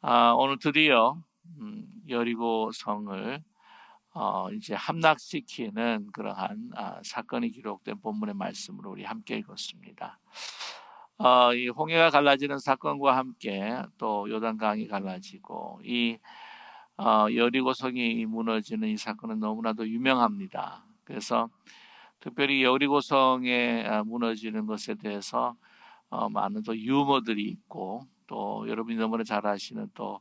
오늘 드디어 여리고 성을 이제 함락시키는 그러한 사건이 기록된 본문의 말씀으로 우리 함께 읽었습니다. 이 홍해가 갈라지는 사건과 함께 또 요단강이 갈라지고 이 여리고 성이 무너지는 이 사건은 너무나도 유명합니다. 그래서 특별히 여리고 성에 무너지는 것에 대해서 많은 또 유머들이 있고 또 여러분이 너무나 잘 아시는 또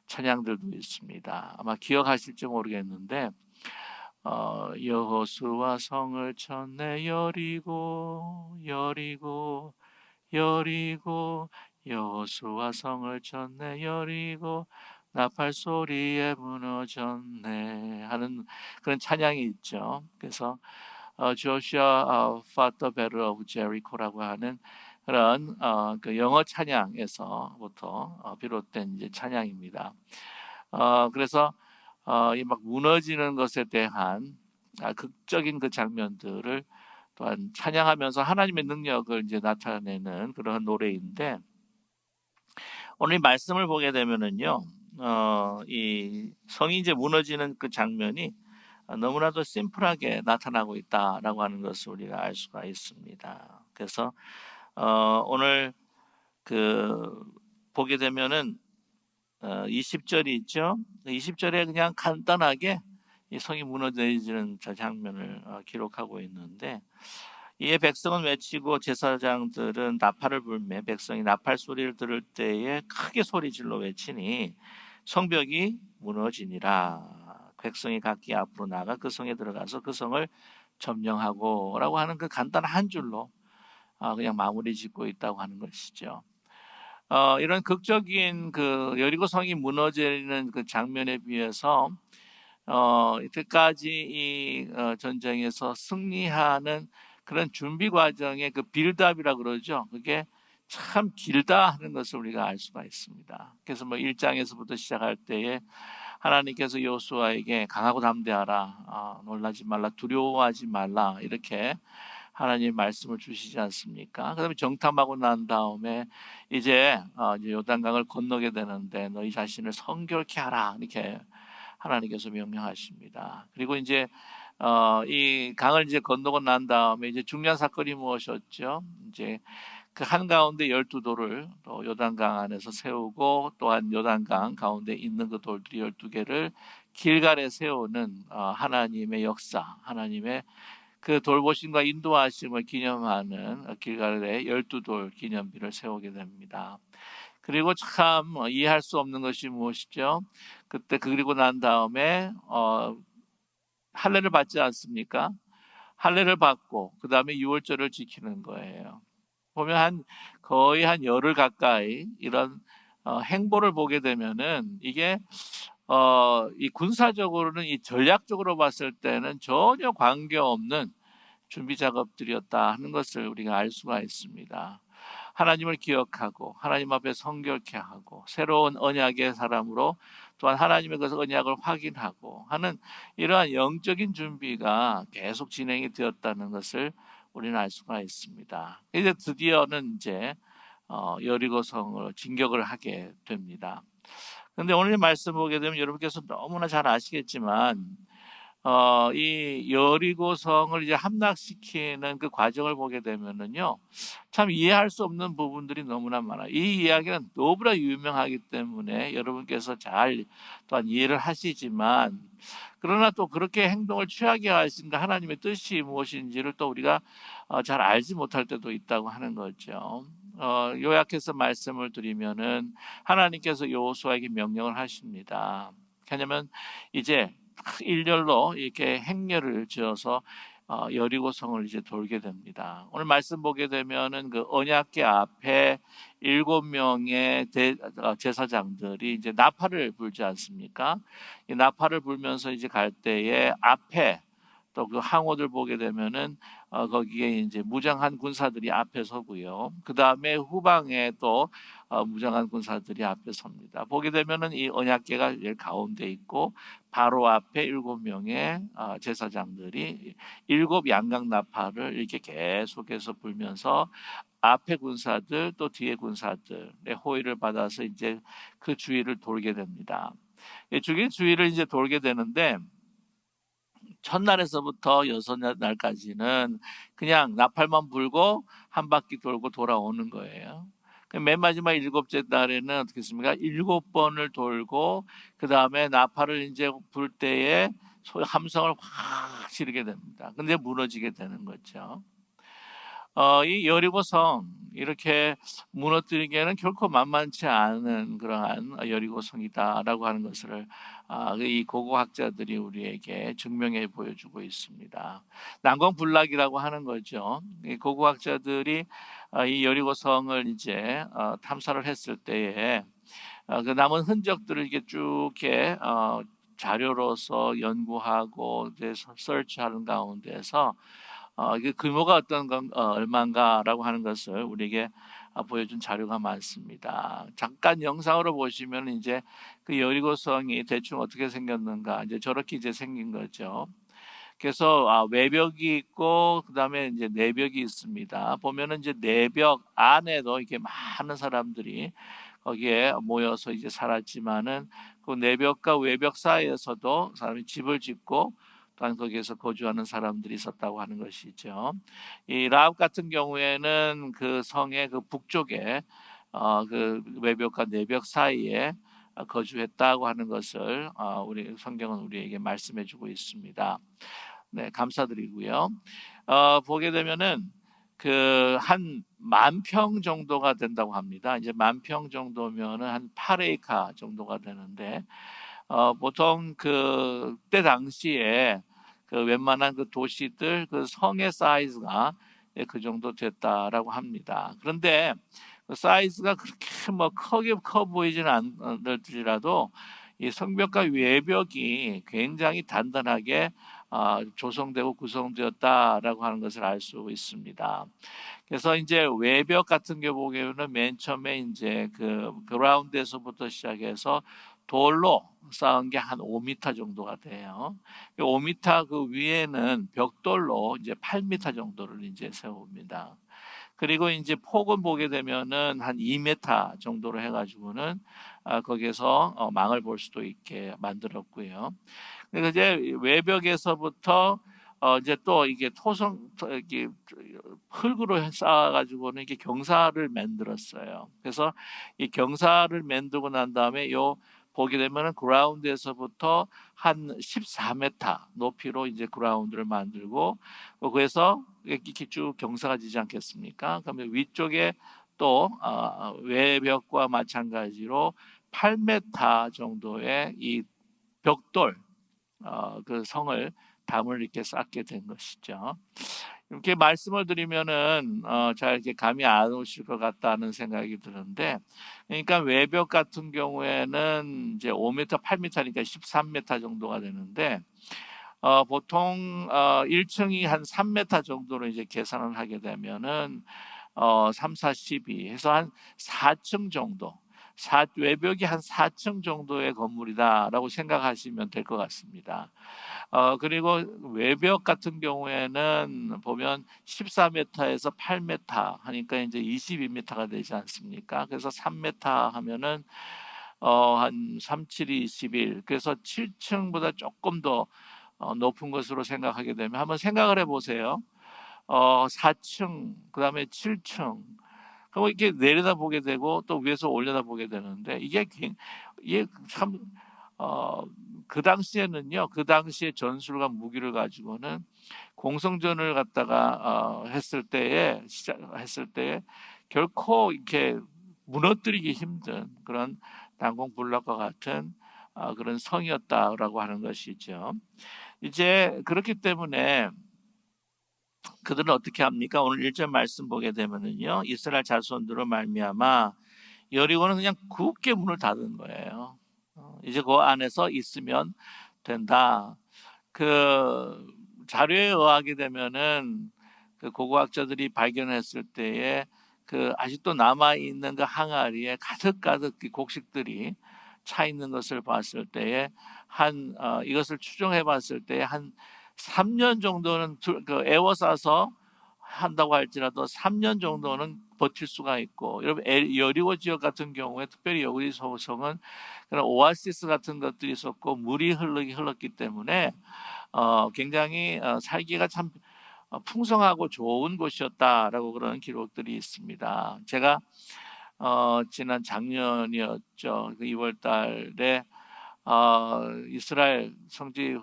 찬양들도 있습니다. 아마 기억하실지 모르겠는데 여호수아 성을 쳤네 여리고 여리고 여리고 여호수아 성을 쳤네 여리고 나팔 소리에 무너졌네 하는 그런 찬양이 있죠. 그래서 Joshua fought the battle of Jericho라고 하는 그런 그 영어 찬양에서부터 비롯된 이제 찬양입니다. 그래서 이 막 무너지는 것에 대한 극적인 그 장면들을 또한 찬양하면서 하나님의 능력을 이제 나타내는 그런 노래인데, 오늘 이 말씀을 보게 되면은요, 이 성이 이제 무너지는 그 장면이 너무나도 심플하게 나타나고 있다라고 하는 것을 우리가 알 수가 있습니다. 그래서 오늘 그 보게 되면은 20절이 있죠. 20절에 그냥 간단하게 이 성이 무너지는 저 장면을 기록하고 있는데, 이에 백성은 외치고 제사장들은 나팔을 불매 백성이 나팔 소리를 들을 때에 크게 소리질러 외치니 성벽이 무너지니라. 백성이 각기 앞으로 나가 그 성에 들어가서 그 성을 점령하고 라고 하는 그 간단한 한 줄로 그냥 마무리 짓고 있다고 하는 것이죠. 이런 극적인 그 여리고 성이 무너지는 그 장면에 비해서 이때까지 이 전쟁에서 승리하는 그런 준비 과정의 그 빌드업이라고 그러죠. 그게 참 길다 하는 것을 우리가 알 수가 있습니다. 그래서 뭐 1장에서부터 시작할 때에 하나님께서 여호수아에게 강하고 담대하라, 놀라지 말라, 두려워하지 말라 이렇게 하나님 말씀을 주시지 않습니까? 그다음에 정탐하고 난 다음에 이제 요단강을 건너게 되는데 너희 자신을 성결케 하라 이렇게 하나님께서 명령하십니다. 그리고 이제 이 강을 이제 건너고 난 다음에 이제 중요한 사건이 무엇이었죠? 이제 그 한가운데 12돌을 또 요단강 안에서 세우고, 또한 요단강 가운데 있는 그 돌들이 12개를 길갈에 세우는 하나님의 역사, 하나님의 그 돌보심과 인도하심을 기념하는 길갈의 12돌 기념비를 세우게 됩니다. 그리고 참 이해할 수 없는 것이 무엇이죠? 그때 그리고 난 다음에 할례를 받지 않습니까? 할례를 받고 그 다음에 유월절을 지키는 거예요. 보면 거의 한 열흘 가까이 이런 행보를 보게 되면은 이게 이 군사적으로는, 이 전략적으로 봤을 때는 전혀 관계없는 준비 작업들이었다 하는 것을 우리가 알 수가 있습니다. 하나님을 기억하고 하나님 앞에 성결케 하고 새로운 언약의 사람으로 또한 하나님의 그 언약을 확인하고 하는 이러한 영적인 준비가 계속 진행이 되었다는 것을 우리는 알 수가 있습니다. 이제 드디어는 이제 여리고성을 진격을 하게 됩니다. 그런데 오늘 말씀 보게 되면 여러분께서 너무나 잘 아시겠지만 이 여리고성을 이제 함락시키는 그 과정을 보게 되면은요, 참 이해할 수 없는 부분들이 너무나 많아요. 이 이야기는 너무나 유명하기 때문에 여러분께서 잘 또한 이해를 하시지만, 그러나 또 그렇게 행동을 취하게 하신 하나님의 뜻이 무엇인지를 또 우리가 잘 알지 못할 때도 있다고 하는 거죠. 요약해서 말씀을 드리면은 하나님께서 여호수아에게 명령을 하십니다. 왜냐하면 이제 일렬로 이렇게 행렬을 지어서 여리고성을 이제 돌게 됩니다. 오늘 말씀 보게 되면은 그 언약궤 앞에 7명의 제사장들이 이제 나팔을 불지 않습니까? 이 나팔을 불면서 이제 갈 때에 앞에 또 그 항우들 보게 되면은 거기에 이제 무장한 군사들이 앞에 서고요. 그 다음에 후방에 또 무장한 군사들이 앞에 섭니다. 보게 되면은 이 언약궤가 가운데 있고 바로 앞에 7명의 제사장들이 7 양각 나팔을 이렇게 계속해서 불면서 앞에 군사들 또 뒤에 군사들의 호위를 받아서 이제 그 주위를 돌게 됩니다. 주위를 이제 돌게 되는데 첫날에서부터 여섯 날까지는 그냥 나팔만 불고 한 바퀴 돌고 돌아오는 거예요. 맨 마지막 일곱째 날에는 어떻게 했습니까? 7번을 돌고 그 다음에 나팔을 이제 불 때에 함성을 확 지르게 됩니다. 근데 무너지게 되는 거죠. 이 여리고성 이렇게 무너뜨리기에는 결코 만만치 않은 그러한 여리고성이다라고 하는 것을 이 고고학자들이 우리에게 증명해 보여주고 있습니다. 난공불락이라고 하는 거죠. 이 고고학자들이 이 여리고성을 이제 탐사를 했을 때에 그 남은 흔적들을 이렇게 쭉 이렇게 자료로서 연구하고 이제 서치하는 가운데서 이게 규모가 얼마인가라고 하는 것을 우리에게 보여준 자료가 많습니다. 잠깐 영상으로 보시면 이제 그 여리고성이 대충 어떻게 생겼는가 이제 저렇게 이제 생긴 거죠. 그래서 외벽이 있고 그 다음에 이제 내벽이 있습니다. 보면은 이제 내벽 안에도 이렇게 많은 사람들이 거기에 모여서 이제 살았지만은 그 내벽과 외벽 사이에서도 사람이 집을 짓고 또한 거기에서 거주하는 사람들이 있었다고 하는 것이죠. 이 라합 같은 경우에는 그 성의 그 북쪽에 그 외벽과 내벽 사이에 거주했다고 하는 것을 우리 성경은 우리에게 말씀해주고 있습니다. 네, 감사드리고요. 보게 되면은 그 한 10,000평 정도가 된다고 합니다. 이제 10,000평 정도면은 한 8에이카 정도가 되는데 보통 그때 당시에 그 웬만한 그 도시들 그 성의 사이즈가 그 정도 됐다라고 합니다. 그런데 그 사이즈가 그렇게 뭐 크게 커 보이지는 않을지라도 이 성벽과 외벽이 굉장히 단단하게 조성되고 구성되었다라고 하는 것을 알 수 있습니다. 그래서 이제 외벽 같은 경우 보면은 맨 처음에 이제 그 그라운드에서부터 시작해서 돌로 쌓은 게 한 5m 정도가 돼요. 5m 그 위에는 벽돌로 이제 8m 정도를 이제 세웁니다. 그리고 이제 폭은 보게 되면은 한 2m 정도로 해가지고는 거기에서 망을 볼 수도 있게 만들었고요. 그래서 이제 외벽에서부터 이제 또 이게 이게 흙으로 쌓아가지고는 이게 경사를 만들었어요. 그래서 이 경사를 만들고 난 다음에 요 보게 되면은 그라운드에서부터 한 14m 높이로 이제 그라운드를 만들고 그래서 이렇게 쭉 경사가 지지 않겠습니까? 그러면 위쪽에 또 외벽과 마찬가지로 8m 정도의 이 벽돌 그 성을 담을 이렇게 쌓게 된 것이죠. 이렇게 말씀을 드리면은 잘 이렇게 감이 안 오실 것 같다는 생각이 드는데, 그러니까 외벽 같은 경우에는 이제 5m, 8m니까 13m 정도가 되는데, 보통 1층이 한 3m 정도로 이제 계산을 하게 되면은 3, 4, 12 해서 한 4층 정도. 외벽이 한 4층 정도의 건물이다라고 생각하시면 될 것 같습니다. 그리고 외벽 같은 경우에는 보면 14m에서 8m 하니까 이제 22m가 되지 않습니까? 그래서 3m 하면은 한 3, 7이 21. 그래서 7층보다 조금 더 높은 것으로 생각하게 되면 한번 생각을 해보세요. 4층, 그 다음에 7층. 그럼 이렇게 내려다 보게 되고 또 위에서 올려다 보게 되는데 이게 참 그 당시에는요, 그 당시에 전술과 무기를 가지고는 공성전을 갖다가 시작했을 때에 결코 이렇게 무너뜨리기 힘든 그런 난공불락과 같은 그런 성이었다라고 하는 것이죠. 이제 그렇기 때문에 그들은 어떻게 합니까? 오늘 1절 말씀 보게 되면은요, 이스라엘 자손들로 말미암아 여리고는 그냥 굳게 문을 닫은 거예요. 이제 그 안에서 있으면 된다. 그 자료에 의하게 되면은 그 고고학자들이 발견했을 때에 그 아직도 남아 있는 그 항아리에 가득가득 곡식들이 차 있는 것을 봤을 때에 이것을 추정해 봤을 때에 한 3년 정도는 애워싸서 한다고 할지라도 3년 정도는 버틸 수가 있고, 여러분 여리고 지역 같은 경우에 특별히 여리고 성은 그런 오아시스 같은 것들이 있었고 물이 흘렀기 때문에 굉장히 살기가 참 풍성하고 좋은 곳이었다라고 그런 기록들이 있습니다. 제가 지난 작년이었죠. 그 2월 달에 이스라엘 성지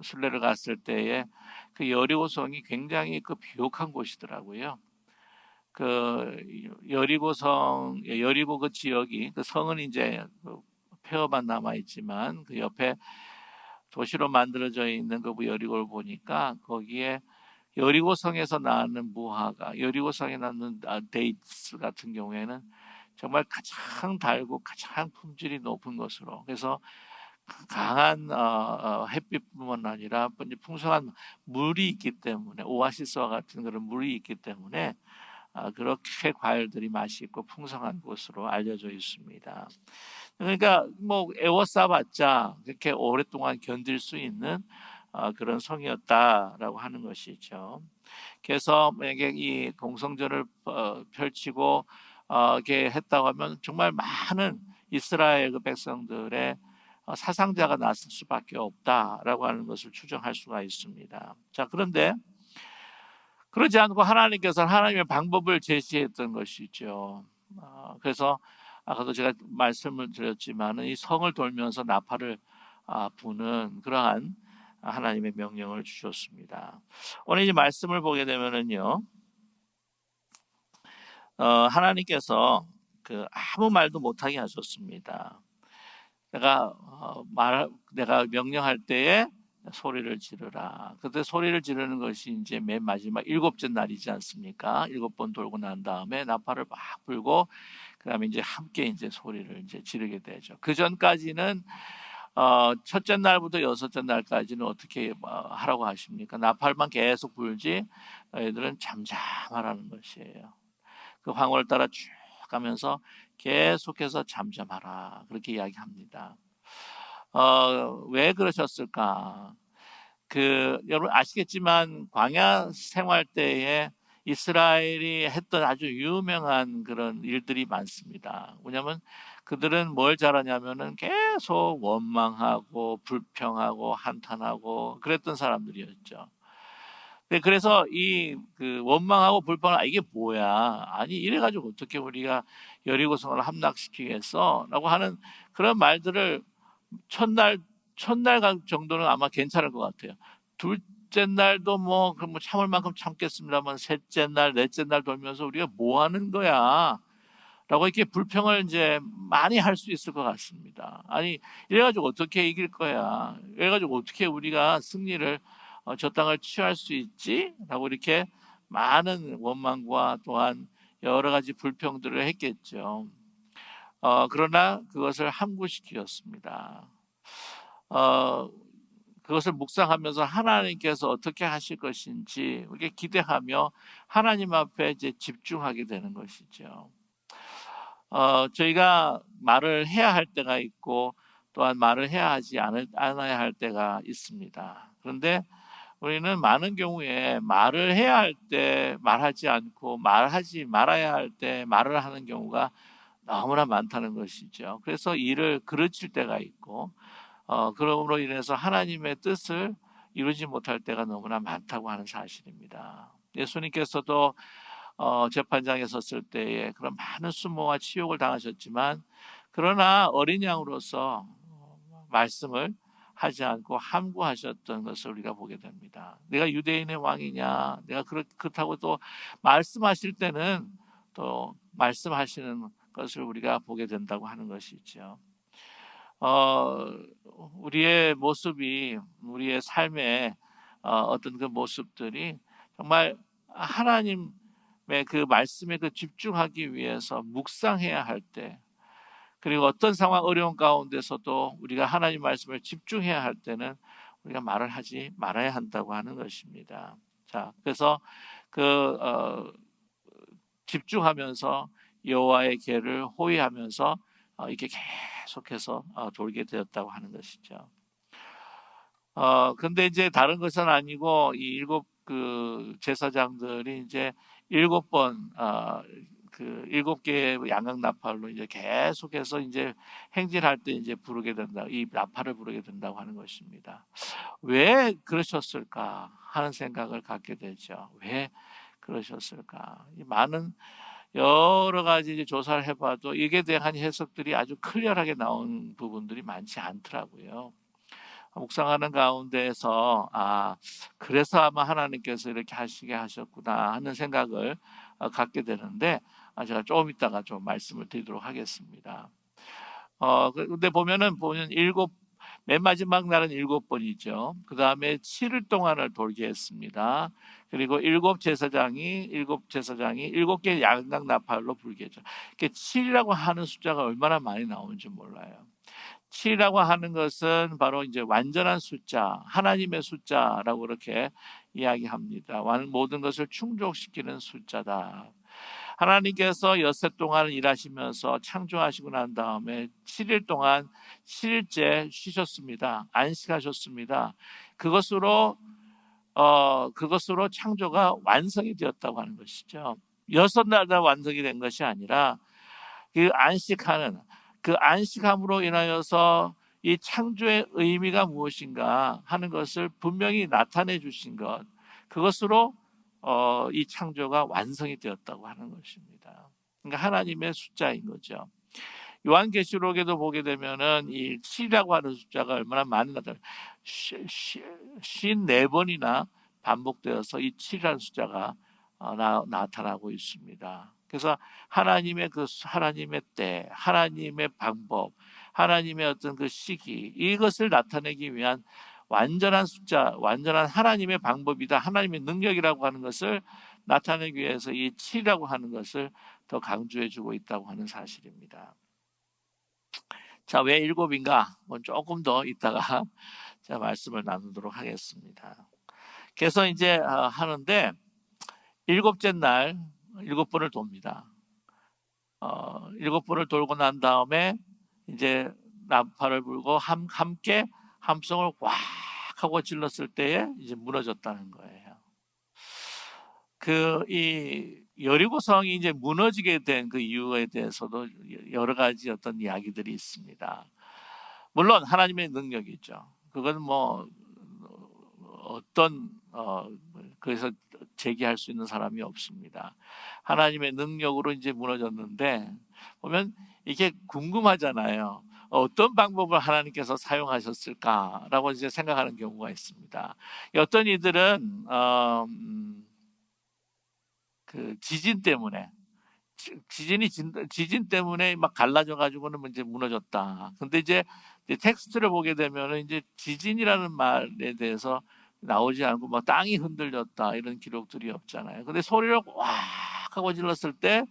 순례를 갔을 때에 그 여리고성이 굉장히 그 비옥한 곳이더라고요. 그 여리고 그 지역이, 그 성은 이제 그 폐허만 남아 있지만 그 옆에 도시로 만들어져 있는 그 여리고를 보니까 거기에 여리고성에서 나는 무화과, 여리고성에 나는 데이츠 같은 경우에는 정말 가장 달고 가장 품질이 높은 것으로, 그래서 강한 햇빛뿐만 아니라 풍성한 물이 있기 때문에, 오아시스와 같은 그런 물이 있기 때문에 그렇게 과일들이 맛있고 풍성한 곳으로 알려져 있습니다. 그러니까 뭐 애워싸봤자 그렇게 오랫동안 견딜 수 있는 그런 성이었다라고 하는 것이죠. 그래서 만약에 이 공성전을 펼치고 이렇게 했다고 하면 정말 많은 이스라엘 그 백성들의 사상자가 났을 수밖에 없다라고 하는 것을 추정할 수가 있습니다. 자, 그런데 그러지 않고 하나님께서는 하나님의 방법을 제시했던 것이죠. 그래서 아까도 제가 말씀을 드렸지만 이 성을 돌면서 나팔을 부는 그러한 하나님의 명령을 주셨습니다. 오늘 이 말씀을 보게 되면은요, 하나님께서 그 아무 말도 못하게 하셨습니다. 내가 명령할 때에 소리를 지르라. 그때 소리를 지르는 것이 이제 맨 마지막 7째 날이지 않습니까? 7번 돌고 난 다음에 나팔을 막 불고 그다음에 이제 함께 이제 소리를 이제 지르게 되죠. 그 전까지는 첫째 날부터 6째 날까지는 어떻게 하라고 하십니까? 나팔만 계속 불지 너희들은 잠잠하라는 것이에요. 그 황홀을 따라 쭉 가면서 계속해서 잠잠하라 그렇게 이야기합니다. 왜 그러셨을까? 여러분 아시겠지만 광야 생활 때에 이스라엘이 했던 아주 유명한 그런 일들이 많습니다. 왜냐하면 그들은 뭘 잘하냐면은 계속 원망하고 불평하고 한탄하고 그랬던 사람들이었죠. 그래서 그 원망하고 불평을 이게 뭐야? 아니 이래가지고 어떻게 우리가 여리고성을 함락시키겠어?라고 하는 그런 말들을 첫날 정도는 아마 괜찮을 것 같아요. 둘째 날도 뭐 참을 만큼 참겠습니다만 셋째 날, 넷째 날 돌면서 우리가 뭐 하는 거야? 라고 이렇게 불평을 이제 많이 할 수 있을 것 같습니다. 아니 이래가지고 어떻게 이길 거야? 이래가지고 어떻게 우리가 승리를 저 땅을 취할 수 있지? 라고 이렇게 많은 원망과 또한 여러 가지 불평들을 했겠죠. 그러나 그것을 함구시켰습니다. 그것을 묵상하면서 하나님께서 어떻게 하실 것인지 이렇게 기대하며 하나님 앞에 이제 집중하게 되는 것이죠. 저희가 말을 해야 할 때가 있고 또한 말을 해야 하지 않아야 할 때가 있습니다. 그런데 우리는 많은 경우에 말을 해야 할 때 말하지 않고 말하지 말아야 할 때 말을 하는 경우가 너무나 많다는 것이죠. 그래서 일을 그르칠 때가 있고 그러므로 인해서 하나님의 뜻을 이루지 못할 때가 너무나 많다고 하는 사실입니다. 예수님께서도 재판장에 섰을 때에 그런 많은 수모와 치욕을 당하셨지만 그러나 어린 양으로서 말씀을 하지 않고 함구하셨던 것을 우리가 보게 됩니다. 내가 유대인의 왕이냐? 내가 그렇다고 또 말씀하실 때는 또 말씀하시는 것을 우리가 보게 된다고 하는 것이죠. 우리의 모습이 우리의 삶의 어떤 그 모습들이 정말 하나님의 그 말씀에 그 집중하기 위해서 묵상해야 할 때, 그리고 어떤 상황 어려운 가운데서도 우리가 하나님 말씀을 집중해야 할 때는 우리가 말을 하지 말아야 한다고 하는 것입니다. 자, 그래서 집중하면서 여호와의 계를 호위하면서 이렇게 계속해서 돌게 되었다고 하는 것이죠. 근데 이제 다른 것은 아니고 이 그 제사장들이 이제 7번 그 7개의 양각 나팔로 이제 계속해서 이제 행진할 때 이제 부르게 된다. 이 나팔을 부르게 된다고 하는 것입니다. 왜 그러셨을까 하는 생각을 갖게 되죠. 왜 그러셨을까? 이 많은 여러 가지 이제 조사를 해봐도 이게 대한 해석들이 아주 클리어하게 나온 부분들이 많지 않더라고요. 묵상하는 가운데에서 그래서 아마 하나님께서 이렇게 하시게 하셨구나 하는 생각을 갖게 되는데 제가 조금 이따가 좀 말씀을 드리도록 하겠습니다. 근데 보면 맨 마지막 날은 7번이죠. 그 다음에 7일 동안을 돌게 했습니다. 그리고 7개 양각 나팔로 불게 했죠. 7이라고 하는 숫자가 얼마나 많이 나오는지 몰라요. 7이라고 하는 것은 바로 이제 완전한 숫자, 하나님의 숫자라고 그렇게 이야기합니다. 모든 것을 충족시키는 숫자다. 하나님께서 엿새 동안 일하시면서 창조하시고 난 다음에 7일 동안 7일째 쉬셨습니다. 안식하셨습니다. 그것으로 창조가 완성이 되었다고 하는 것이죠. 6날다 완성이 된 것이 아니라 그 안식함으로 인하여서 이 창조의 의미가 무엇인가 하는 것을 분명히 나타내 주신 것, 그것으로 이 창조가 완성이 되었다고 하는 것입니다. 그러니까 하나님의 숫자인 거죠. 요한계시록에도 보게 되면은 이 7이라고 하는 숫자가 얼마나 많이 나타나요. 54번이나 반복되어서 이 7이라는 숫자가 나타나고 있습니다. 그래서 하나님의 때, 하나님의 방법, 하나님의 어떤 그 시기, 이것을 나타내기 위한 완전한 숫자, 완전한 하나님의 방법이다, 하나님의 능력이라고 하는 것을 나타내기 위해서 이 7이라고 하는 것을 더 강조해주고 있다고 하는 사실입니다. 자, 왜 7인가? 조금 더 이따가 제가 말씀을 나누도록 하겠습니다. 그래서 이제 하는데 7째 날 7번을 돕니다. 7번을 돌고 난 다음에 이제 나팔을 불고 함께 함성을 꽉 하고 질렀을 때에 이제 무너졌다는 거예요. 이 여리고성이 이제 무너지게 된 그 이유에 대해서도 여러 가지 어떤 이야기들이 있습니다. 물론 하나님의 능력이죠. 그건 뭐 그래서 제기할 수 있는 사람이 없습니다. 하나님의 능력으로 이제 무너졌는데 보면 이게 궁금하잖아요. 어떤 방법을 하나님께서 사용하셨을까라고 이제 생각하는 경우가 있습니다. 어떤 이들은 그 지진 때문에 막 갈라져 가지고는 이제 무너졌다. 근데 이제 텍스트를 보게 되면은 이제 지진이라는 말에 대해서 나오지 않고 막 땅이 흔들렸다 이런 기록들이 없잖아요. 근데 소리를 꽉 하고 질렀을 때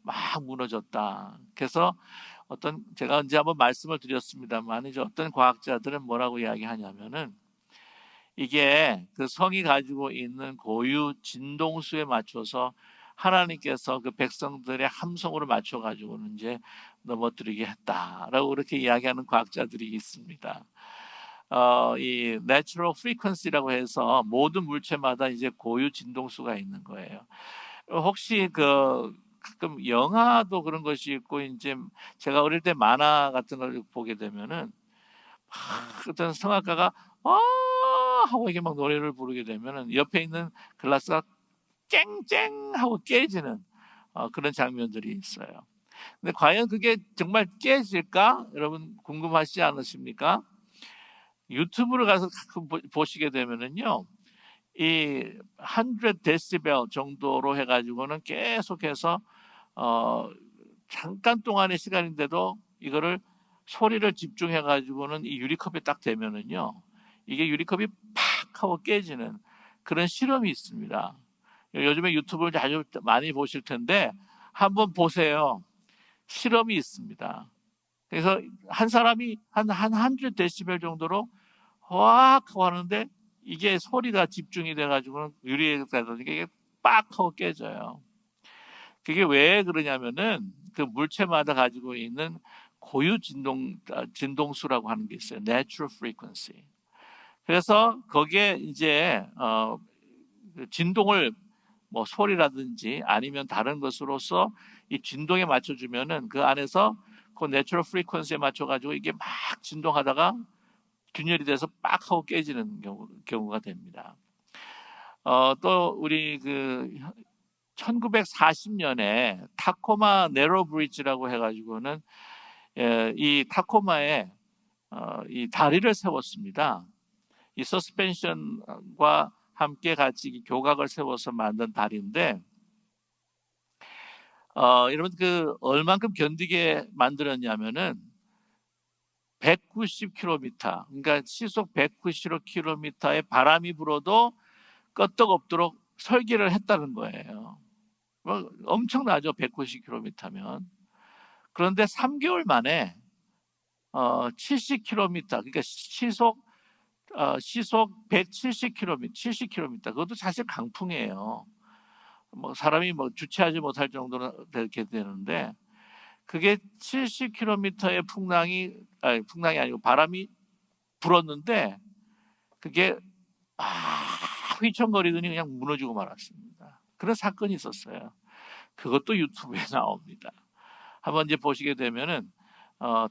막 무너졌다. 그래서 제가 언제 한번 말씀을 드렸습니다만 이제 어떤 과학자들은 뭐라고 이야기하냐면은 이게 그 성이 가지고 있는 고유 진동수에 맞춰서 하나님께서 그 백성들의 함성으로 맞춰 가지고는 이제 넘어뜨리게 했다라고 그렇게 이야기하는 과학자들이 있습니다. 이 natural frequency라고 해서 모든 물체마다 이제 고유 진동수가 있는 거예요. 혹시 가끔 영화도 그런 것이 있고 이제 제가 어릴 때 만화 같은 걸 보게 되면은 어떤 성악가가 하고 이게 막 노래를 부르게 되면은 옆에 있는 글라스가 쨍쨍 하고 깨지는 그런 장면들이 있어요. 근데 과연 그게 정말 깨질까? 여러분 궁금하시지 않으십니까? 유튜브를 가서 가끔 보시게 되면은요, 이 100 데시벨 정도로 해가지고는 계속해서 잠깐 동안의 시간인데도 이거를 소리를 집중해가지고는 이 유리컵에 딱 대면은요, 이게 유리컵이 팍 하고 깨지는 그런 실험이 있습니다. 요즘에 유튜브를 자주 많이 보실 텐데 한번 보세요. 실험이 있습니다. 그래서 한 사람이 한 100 데시벨 정도로 확 하고 하는데 이게 소리가 집중이 돼가지고는 유리에다 이게 빡 하고 깨져요. 그게 왜 그러냐면은 그 물체마다 가지고 있는 고유 진동수라고 하는 게 있어요. Natural frequency. 그래서 거기에 이제 진동을 뭐 소리라든지 아니면 다른 것으로서 이 진동에 맞춰주면은 그 안에서 그 내추럴 프리퀀시에 맞춰가지고 이게 막 진동하다가 균열이 돼서 빡 하고 깨지는 경우가 됩니다. 또 우리 1940년에 타코마 네로 브릿지라고 해가지고는 이 타코마에 이 다리를 세웠습니다. 이 서스펜션과 함께 같이 교각을 세워서 만든 다리인데, 여러분 얼만큼 견디게 만들었냐면은 190km, 그러니까 시속 190km의 바람이 불어도 끄떡없도록 설계를 했다는 거예요. 뭐 엄청나죠, 190km면. 그런데 3개월 만에 70km, 그러니까 시속 170km, 70km, 그것도 사실 강풍이에요. 뭐 사람이 뭐 주체하지 못할 정도로 되게 되는데, 그게 70km의 풍랑이 아니고 바람이 불었는데, 그게 휘청거리더니 그냥 무너지고 말았습니다. 그런 사건이 있었어요. 그것도 유튜브에 나옵니다. 한번 이제 보시게 되면은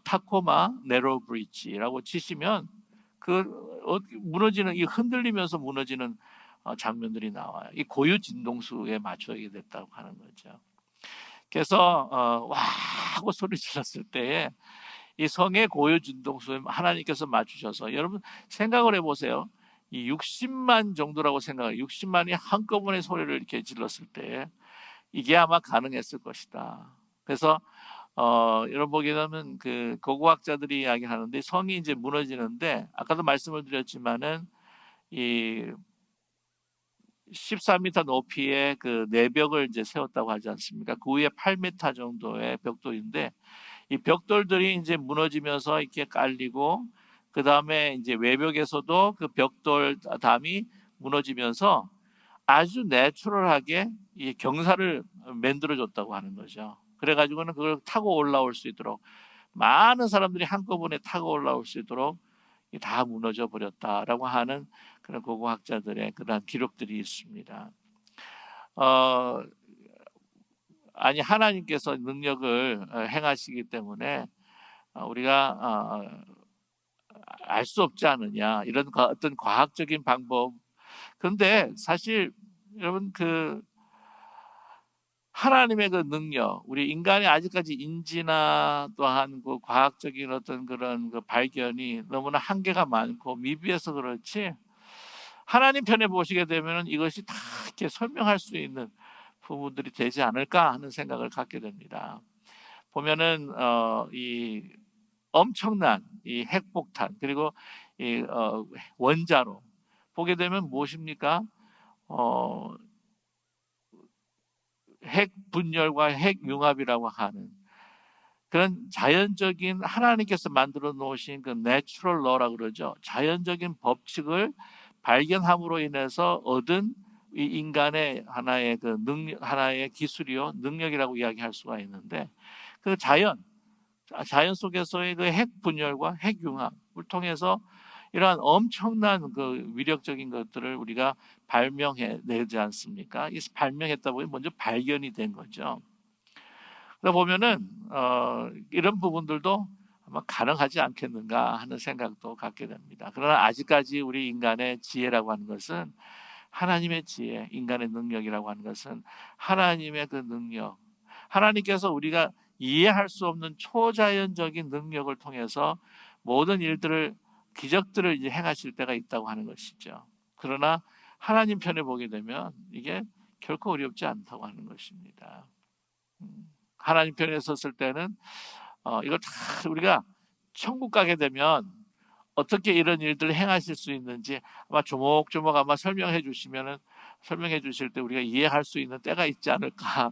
타코마 네로 브릿지라고 치시면 무너지는, 이 흔들리면서 무너지는 장면들이 나와요. 이 고유 진동수에 맞춰야 됐다고 하는 거죠. 그래서 와 하고 소리 질렀을 때에 이 성의 고유 진동수에 하나님께서 맞추셔서, 여러분 생각을 해보세요. 이 60만 정도라고 생각해요. 60만이 한꺼번에 소리를 이렇게 질렀을 때 이게 아마 가능했을 것이다. 그래서 여러분 보게 되면 그 고고학자들이 이야기하는데, 성이 이제 무너지는데, 아까도 말씀을 드렸지만은 이 14m 높이의 그 내벽을 이제 세웠다고 하지 않습니까? 그 위에 8m 정도의 벽돌인데, 이 벽돌들이 이제 무너지면서 이렇게 깔리고, 그 다음에 이제 외벽에서도 그 벽돌 담이 무너지면서 아주 내추럴하게 이 경사를 만들어줬다고 하는 거죠. 그래가지고는 그걸 타고 올라올 수 있도록, 많은 사람들이 한꺼번에 타고 올라올 수 있도록 다 무너져 버렸다라고 하는 그런 고고학자들의 그런 기록들이 있습니다. 아니 하나님께서 능력을 행하시기 때문에 우리가 알 수 없지 않느냐, 이런 어떤 과학적인 방법. 그런데 사실 여러분 하나님의 그 능력, 우리 인간이 아직까지 인지나 또한 그 과학적인 어떤 그런 그 발견이 너무나 한계가 많고 미비해서 그렇지, 하나님 편에 보시게 되면 이것이 다 이렇게 설명할 수 있는 부분들이 되지 않을까 하는 생각을 갖게 됩니다. 보면은 이 엄청난 이 핵폭탄, 그리고 이 원자로 보게 되면 무엇입니까? 핵 분열과 핵 융합이라고 하는 그런 자연적인, 하나님께서 만들어 놓으신 그 내추럴 러라고 그러죠. 자연적인 법칙을 발견함으로 인해서 얻은 이 인간의 하나의 그 능력, 하나의 기술이요, 능력이라고 이야기할 수가 있는데, 그 자연 속에서의 그 핵 분열과 핵 융합을 통해서 이러한 엄청난 그 위력적인 것들을 우리가 발명해 내지 않습니까? 이 발명했다 보니 먼저 발견이 된 거죠. 그러다 보면은 이런 부분들도 아마 가능하지 않겠는가 하는 생각도 갖게 됩니다. 그러나 아직까지 우리 인간의 지혜라고 하는 것은 하나님의 지혜, 인간의 능력이라고 하는 것은 하나님의 그 능력, 하나님께서 우리가 이해할 수 없는 초자연적인 능력을 통해서 모든 일들을, 기적들을 이제 행하실 때가 있다고 하는 것이죠. 그러나 하나님 편에 보게 되면 이게 결코 어렵지 않다고 하는 것입니다. 하나님 편에 섰을 때는 이걸 다 우리가 천국 가게 되면 어떻게 이런 일들을 행하실 수 있는지 아마 조목조목 아마 설명해 주실 때 우리가 이해할 수 있는 때가 있지 않을까,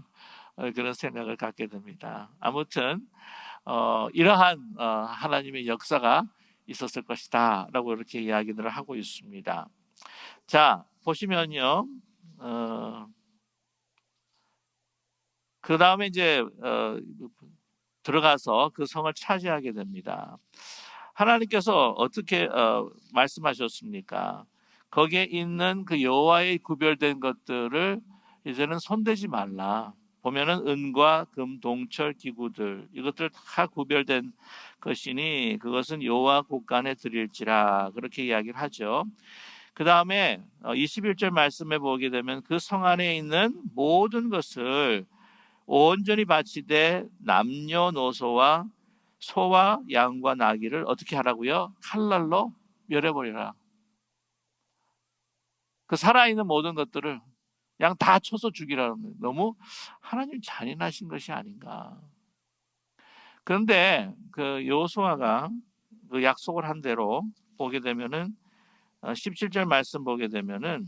그런 생각을 갖게 됩니다. 아무튼 이러한 하나님의 역사가 있었을 것이다 라고 이렇게 이야기들을 하고 있습니다. 자, 보시면요, 그 다음에 이제 들어가서 그 성을 차지하게 됩니다. 하나님께서 어떻게 말씀하셨습니까? 거기에 있는 그 여호와의 구별된 것들을 이제는 손대지 말라. 보면은 은과 금, 동철, 기구들 이것들 다 구별된 것이니 그것은 여호와 곳간에 드릴지라 그렇게 이야기를 하죠. 그 다음에 21절 말씀에 보게 되면 그 성 안에 있는 모든 것을 온전히 바치되 남녀노소와 소와 양과 나귀를 어떻게 하라고요? 칼날로 멸해버리라. 그 살아있는 모든 것들을 그냥 다 쳐서 죽이라는 거예요. 너무 하나님 잔인하신 것이 아닌가. 그런데 그 여호수아가 그 약속을 한 대로 보게 되면은 17절 말씀 보게 되면은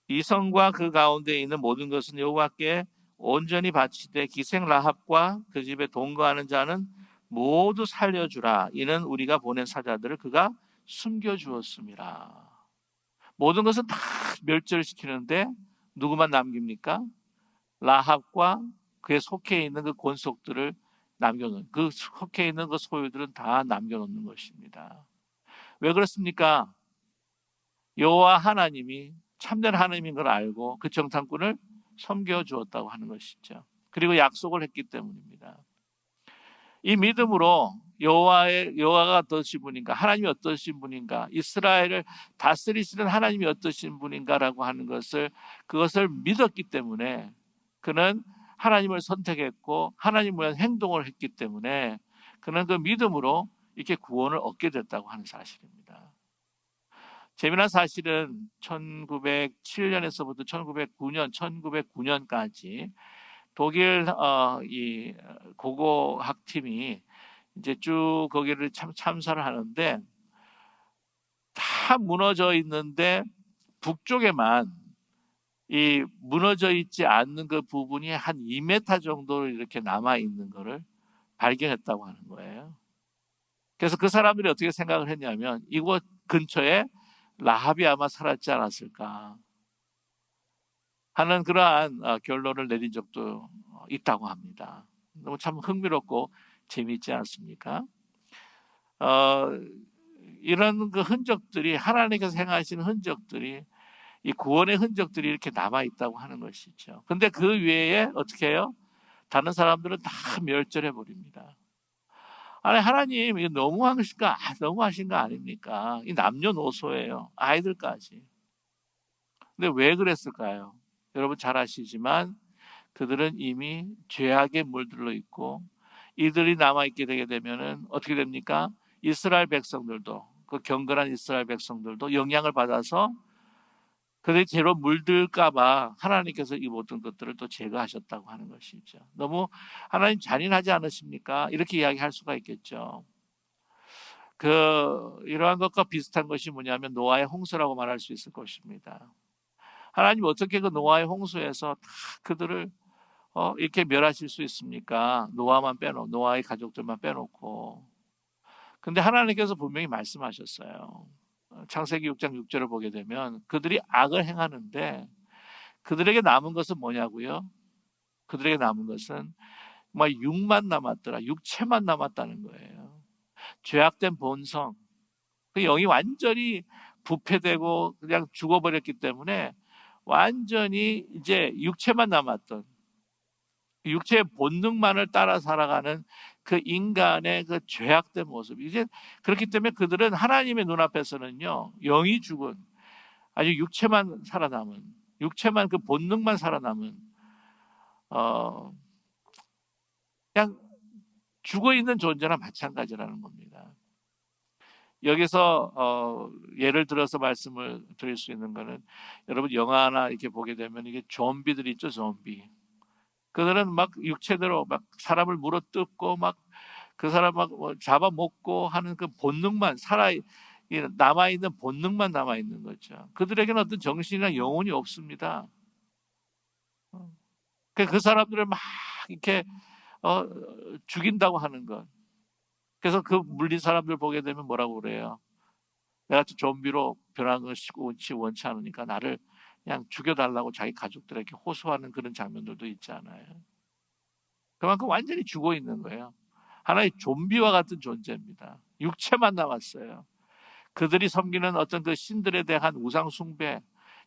이 성과 그 가운데 있는 모든 것은 여호와께 온전히 바치되 기생 라합과 그 집에 동거하는 자는 모두 살려주라. 이는 우리가 보낸 사자들을 그가 숨겨주었습니다. 모든 것은 다 멸절시키는데 누구만 남깁니까? 라합과 그의 속해 있는 그 권속들을 남겨놓는, 그 속해 있는 그 소유들은 다 남겨놓는 것입니다. 왜 그렇습니까? 여호와 하나님이 참된 하나님인 걸 알고 그 정탐꾼을 섬겨주었다고 하는 것이죠. 그리고 약속을 했기 때문입니다. 이 믿음으로 여호와가 어떠신 분인가, 하나님이 어떠신 분인가, 이스라엘을 다스리시는 하나님이 어떠신 분인가라고 하는 그것을 믿었기 때문에 그는 하나님을 선택했고 하나님을 위한 행동을 했기 때문에 그는 그 믿음으로 이렇게 구원을 얻게 됐다고 하는 사실입니다. 재미난 사실은 1907년에서부터 1909년까지 독일 이 고고학팀이 이제 쭉 거기를 참사를 하는데 다 무너져 있는데 북쪽에만 이 무너져 있지 않는 그 부분이 한 2m 정도 이렇게 남아 있는 거를 발견했다고 하는 거예요. 그래서 그 사람들이 어떻게 생각을 했냐면 이곳 근처에 라합이 아마 살았지 않았을까 하는 그러한 결론을 내린 적도 있다고 합니다. 너무 참 흥미롭고 재미있지 않습니까? 이런 그 흔적들이 하나님께서 행하신 흔적들이 이 구원의 흔적들이 이렇게 남아 있다고 하는 것이죠. 근데 그 외에 어떻게 해요? 다른 사람들은 다 멸절해 버립니다. 아니 하나님 이거 너무하신 거 아닙니까? 이 남녀노소예요. 아이들까지. 근데 왜 그랬을까요? 여러분 잘 아시지만 그들은 이미 죄악에 물들어 있고 이들이 남아있게 되게 되면은 어떻게 됩니까? 이스라엘 백성들도 그 경건한 이스라엘 백성들도 영향을 받아서 그들이 죄로 물들까봐 하나님께서 이 모든 것들을 또 제거하셨다고 하는 것이죠. 너무 하나님 잔인하지 않으십니까? 이렇게 이야기할 수가 있겠죠. 이러한 것과 비슷한 것이 뭐냐면 노아의 홍수라고 말할 수 있을 것입니다. 하나님 어떻게 그 노아의 홍수에서 다 그들을 이렇게 멸하실 수 있습니까? 노아의 가족들만 빼놓고. 근데 하나님께서 분명히 말씀하셨어요. 창세기 6장 6절을 보게 되면 그들이 악을 행하는데 그들에게 남은 것은 뭐냐고요? 그들에게 남은 것은 막 육만 남았더라. 육체만 남았다는 거예요. 죄악된 본성. 그 영이 완전히 부패되고 그냥 죽어버렸기 때문에 완전히 이제 육체만 남았던 육체의 본능만을 따라 살아가는 그 인간의 그 죄악된 모습. 이제 그렇기 때문에 그들은 하나님의 눈앞에서는요, 영이 죽은 아주 육체만 그 본능만 살아남은 어, 그냥 죽어 있는 존재나 마찬가지라는 겁니다. 여기서 예를 들어서 말씀을 드릴 수 있는 거는 여러분 영화나 이렇게 보게 되면 이게 좀비들 있죠, 좀비. 그들은 막 육체대로 막 사람을 물어뜯고 막 그 사람 막 잡아먹고 하는 그 본능만 남아있는 본능만 남아있는 거죠. 그들에게는 어떤 정신이나 영혼이 없습니다. 그 사람들을 막 이렇게 죽인다고 하는 것. 그래서 그 물린 사람들 보게 되면 뭐라고 그래요? 내가 좀비로 변한 것이 원치 않으니까 나를 그냥 죽여달라고 자기 가족들에게 호소하는 그런 장면들도 있지 않아요? 그만큼 완전히 죽어 있는 거예요. 하나의 좀비와 같은 존재입니다. 육체만 남았어요. 그들이 섬기는 어떤 그 신들에 대한 우상 숭배,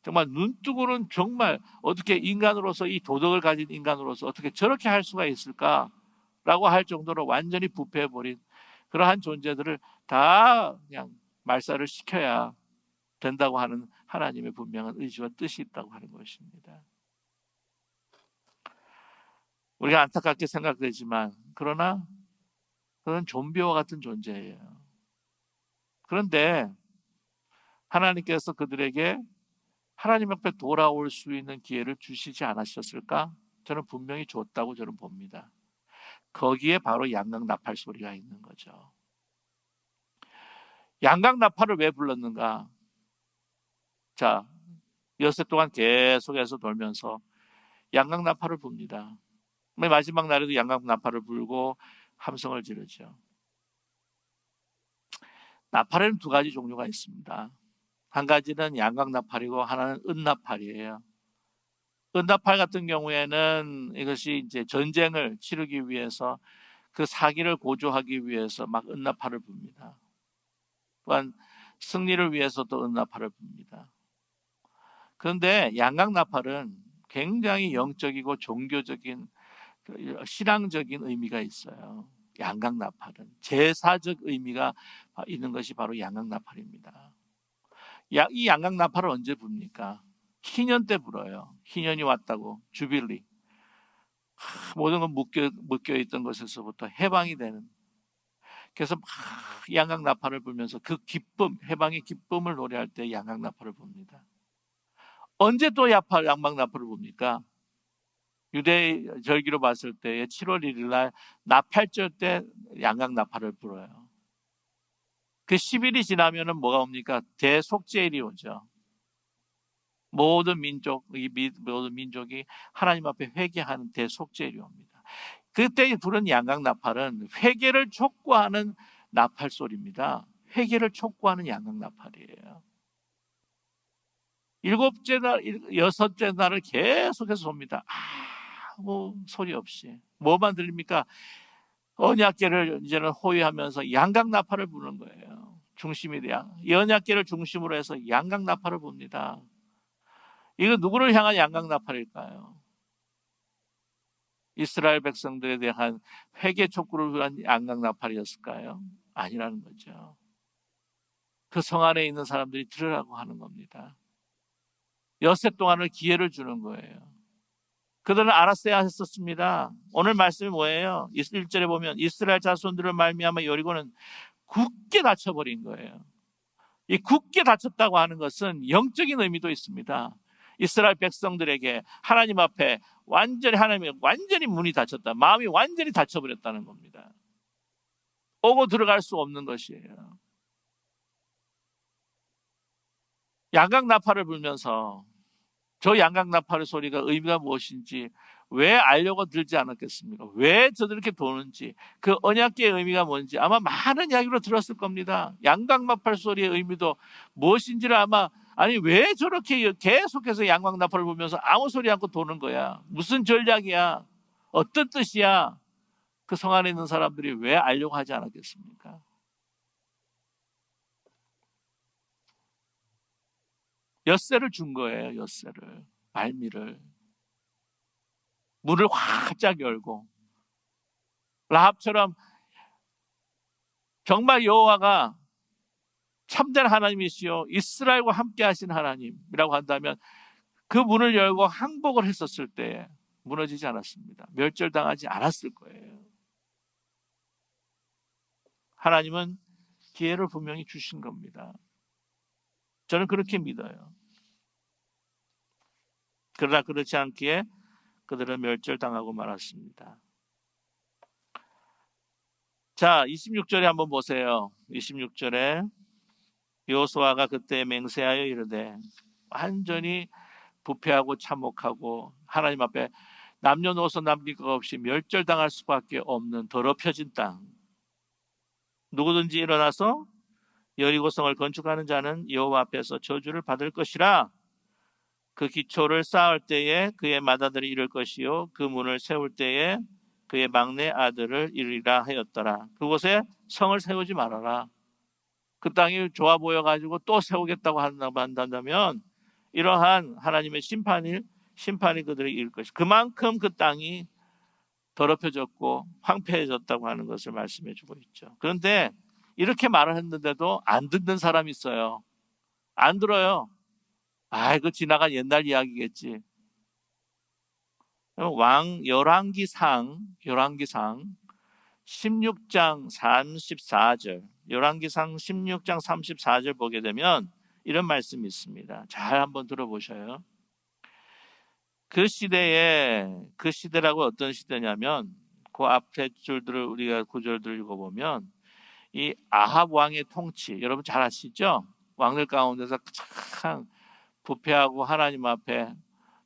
정말 눈뜨고는 정말 어떻게 인간으로서, 이 도덕을 가진 인간으로서 어떻게 저렇게 할 수가 있을까라고 할 정도로 완전히 부패해버린 그러한 존재들을 다 그냥 말살을 시켜야 된다고 하는 하나님의 분명한 의지와 뜻이 있다고 하는 것입니다. 우리가 안타깝게 생각되지만 그러나 그런 좀비와 같은 존재예요. 그런데 하나님께서 그들에게 하나님 앞에 돌아올 수 있는 기회를 주시지 않으셨을까? 저는 분명히 줬다고 저는 봅니다. 거기에 바로 양각 나팔 소리가 있는 거죠. 양각 나팔을 왜 불렀는가? 자, 엿새 동안 계속해서 돌면서 양각 나팔을 붑니다. 마지막 날에도 양각 나팔을 불고 함성을 지르죠. 나팔에는 두 가지 종류가 있습니다. 한 가지는 양각 나팔이고 하나는 은나팔이에요. 은나팔 같은 경우에는 이것이 이제 전쟁을 치르기 위해서 그 사기를 고조하기 위해서 막 은나팔을 붑니다. 또한 승리를 위해서도 은나팔을 붑니다. 그런데 양각 나팔은 굉장히 영적이고 종교적인 신앙적인 의미가 있어요. 양각 나팔은 제사적 의미가 있는 것이 바로 양각 나팔입니다. 이 양각 나팔을 언제 붑니까? 희년 때 불어요. 희년이 왔다고, 주빌리. 모든 건 묶여 있던 것에서부터 해방이 되는. 그래서 막 양각 나팔을 불면서 그 기쁨, 해방의 기쁨을 노래할 때 양각 나팔을 붑니다. 언제 또 양각 나팔을 붑니까? 유대 절기로 봤을 때 7월 1일 날 나팔절 때 양각 나팔을 불어요. 그 10일이 지나면은 뭐가 옵니까? 대속죄일이 오죠. 모든 민족이 하나님 앞에 회개하는 대속죄일이 옵니다. 그때 부른 양각 나팔은 회개를 촉구하는 나팔 소리입니다. 회개를 촉구하는 양각 나팔이에요. 일곱째 날, 여섯째 날을 계속해서 옵니다. 아무 소리 없이. 뭐만 들립니까? 언약궤를 이제는 호위하면서 양각 나팔을 부는 거예요. 중심이 돼야. 언약궤를 중심으로 해서 양각 나팔을 붑니다. 이거 누구를 향한 양각 나팔일까요? 이스라엘 백성들에 대한 회개 촉구를 위한 양각 나팔이었을까요? 아니라는 거죠. 그 성 안에 있는 사람들이 들으라고 하는 겁니다. 엿새 동안을 기회를 주는 거예요. 그들은 알았어야 했었습니다. 오늘 말씀이 뭐예요? 1절에 보면 이스라엘 자손들을 말미암아 여리고는 굳게 닫혀버린 거예요. 이 굳게 닫혔다고 하는 것은 영적인 의미도 있습니다. 이스라엘 백성들에게 하나님 앞에 완전히 문이 닫혔다. 마음이 완전히 닫혀버렸다는 겁니다. 오고 들어갈 수 없는 것이에요. 양각 나팔을 불면서 저 양각 나팔의 소리가 의미가 무엇인지 왜 알려고 들지 않았겠습니까? 왜 저들렇게 도는지, 그 언약궤의 의미가 뭔지 아마 많은 이야기로 들었을 겁니다. 양각 나팔 소리의 의미도 무엇인지를 왜 저렇게 계속해서 양각 나팔을 불면서 아무 소리 않고 도는 거야? 무슨 전략이야? 어떤 뜻이야? 그 성 안에 있는 사람들이 왜 알려고 하지 않았겠습니까? 엿새를 준 거예요. 엿새를, 말미를. 문을 활짝 열고 라합처럼 정말 여호와가 참된 하나님이시요 이스라엘과 함께 하신 하나님이라고 한다면 그 문을 열고 항복을 했었을 때 무너지지 않았습니다. 멸절당하지 않았을 거예요. 하나님은 기회를 분명히 주신 겁니다. 저는 그렇게 믿어요. 그러나 그렇지 않기에 그들은 멸절당하고 말았습니다. 자, 26절에 한번 보세요. 26절에 여호수아가 그때 맹세하여 이르되 완전히 부패하고 참혹하고 하나님 앞에 남녀노소 남길 것 없이 멸절당할 수밖에 없는 더럽혀진 땅. 누구든지 일어나서 여리고성을 건축하는 자는 여호와 앞에서 저주를 받을 것이라. 그 기초를 쌓을 때에 그의 맏아들이 이를 것이요 그 문을 세울 때에 그의 막내 아들을 이르리라 하였더라. 그곳에 성을 세우지 말아라. 그 땅이 좋아 보여가지고 또 세우겠다고 한다면 이러한 하나님의 심판이 그들에게 이를 것이 그만큼 그 땅이 더럽혀졌고 황폐해졌다고 하는 것을 말씀해 주고 있죠. 그런데 이렇게 말을 했는데도 안 듣는 사람이 있어요. 안 들어요. 그 지나간 옛날 이야기겠지. 열왕기상 16장 34절, 열왕기상 16장 34절 보게 되면 이런 말씀이 있습니다. 잘 한번 들어보셔요. 그 시대라고 어떤 시대냐면 그 앞에 줄들을 우리가 구절들을 읽어보면 이 아합 왕의 통치, 여러분 잘 아시죠? 왕들 가운데서 참 부패하고 하나님 앞에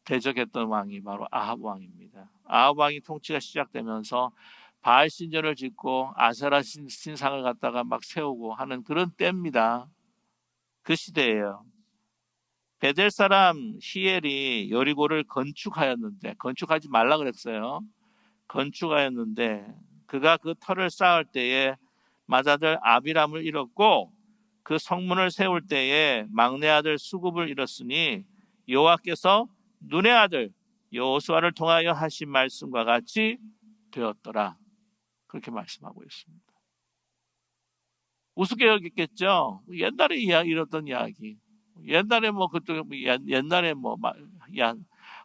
대적했던 왕이 바로 아합 왕입니다. 아합 왕이 통치가 시작되면서 바알 신전을 짓고 아세라 신상을 갖다가 막 세우고 하는 그런 때입니다. 그 시대예요. 베델 사람 히엘이 여리고를 건축하지 말라 그랬어요. 건축하였는데 그가 그 터를 쌓을 때에 맏아들 아비람을 잃었고 그 성문을 세울 때에 막내 아들 수굽을 잃었으니 여호와께서 눈의 아들 여호수아를 통하여 하신 말씀과 같이 되었더라. 그렇게 말씀하고 있습니다. 우습게 여겼겠죠. 옛날에 이랬던 이야기. 옛날에 옛날에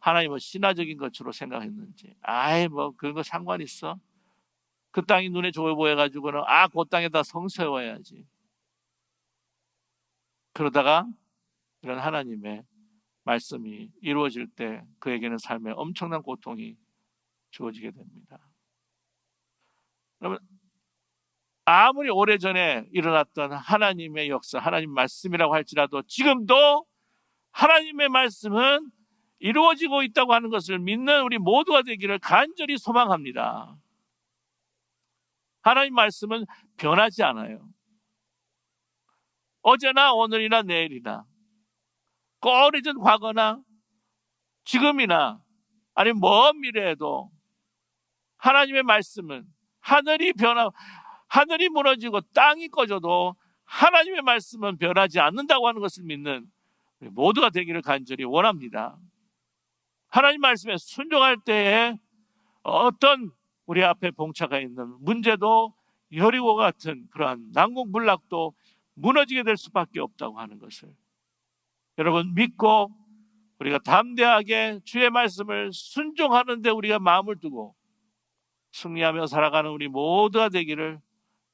하나님 신화적인 것으로 생각했는지. 그런 거 상관 있어? 그 땅이 눈에 좋아 보여가지고는 그 땅에다 성 세워야지. 그러다가 이런 하나님의 말씀이 이루어질 때 그에게는 삶에 엄청난 고통이 주어지게 됩니다. 여러분, 아무리 오래전에 일어났던 하나님의 역사, 하나님 말씀이라고 할지라도 지금도 하나님의 말씀은 이루어지고 있다고 하는 것을 믿는 우리 모두가 되기를 간절히 소망합니다. 하나님 말씀은 변하지 않아요. 어제나 오늘이나 내일이나 오래전 과거나 지금이나 아니면 먼 미래에도 하나님의 말씀은 하늘이 무너지고 땅이 꺼져도 하나님의 말씀은 변하지 않는다고 하는 것을 믿는 모두가 되기를 간절히 원합니다. 하나님 말씀에 순종할 때에 어떤 우리 앞에 봉착해 있는 문제도 여리고 같은 그러한 난공불락도 무너지게 될 수밖에 없다고 하는 것을 여러분 믿고 우리가 담대하게 주의 말씀을 순종하는 데 우리가 마음을 두고 승리하며 살아가는 우리 모두가 되기를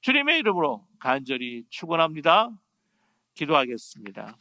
주님의 이름으로 간절히 축원합니다. 기도하겠습니다.